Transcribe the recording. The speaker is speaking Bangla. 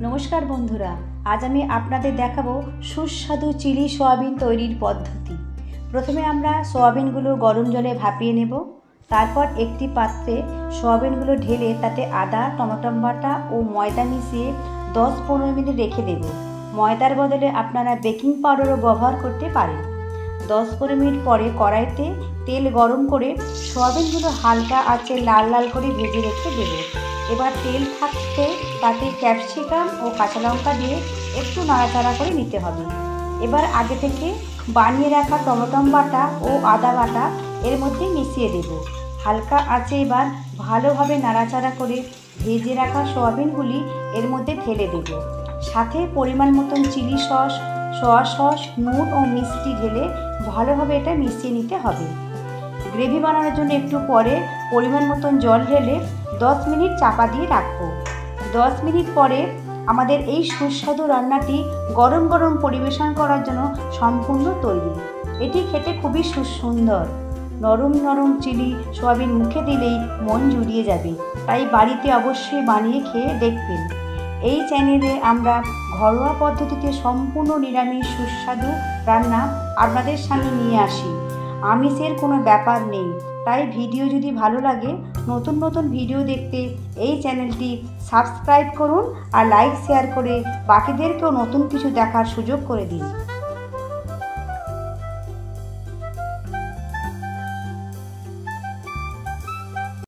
নমস্কার বন্ধুরা, আজ আমি আপনাদের দেখাবো সুস্বাদু চিলি সয়াবিন তৈরির পদ্ধতি। প্রথমে আমরা সয়াবিনগুলো গরম জলে ভাপিয়ে নেব। তারপর একটি পাত্রে সয়াবিনগুলো ঢেলে তাতে আদা, টমেটো বাটা ও ময়দা মিশিয়ে 10-15 মিনিট রেখে দেব। ময়দার বদলে আপনারা বেকিং পাউডারও ব্যবহার করতে পারেন। 10-15 মিনিট পরে কড়াইতে তেল গরম করে সয়াবিনগুলো হালকা আঁচে লাল লাল করে ভেজে রেখে দেব। এবার তেল থাকতে তাতে ক্যাপসিকাম ও কাঁচা লঙ্কা দিয়ে একটু নাড়াচাড়া করে নিতে হবে। এবার আগে থেকে বানিয়ে রাখা টমেটো বাটা ও আদা বাটা এর মধ্যে মিশিয়ে দেব। হালকা আঁচে এবার ভালোভাবে নাড়াচাড়া করে ভেজে রাখা সয়াবিনগুলি এর মধ্যে ঢেলে দেব। সাথে পরিমাণ মতন চিলি সস, সয়া সস, নুন ও মিষ্টি ঢেলে ভালোভাবে এটা মিশিয়ে নিতে হবে। গ্রেভি বানানোর জন্য একটু পরে পরিমাণ মতন জল ঢেলে 10 মিনিট চাপা দিয়ে রাখবো। 10 মিনিট পরে আমাদের এই সুস্বাদু রান্নাটি গরম গরম পরিবেশন করার জন্য সম্পূর্ণ তৈরি। এটি খেতে খুবই সুন্দর। নরম নরম চিলি সয়াবিন মুখে দিলেই মন জুড়িয়ে যাবে। তাই বাড়িতে অবশ্যই বানিয়ে খেয়ে দেখবেন। এই চ্যানেলে আমরা ঘরোয়া পদ্ধতিতে সম্পূর্ণ নিরামিষ সুস্বাদু রান্না আপনাদের সামনে নিয়ে আসি। আমিষের কোনো ব্যাপার নেই। তাই ভিডিও যদি ভালো লাগে, নতুন নতুন ভিডিও দেখতে এই চ্যানেলটি সাবস্ক্রাইব করুন আর লাইক শেয়ার করে বাকিদেরকেও নতুন কিছু দেখার সুযোগ করে দিন।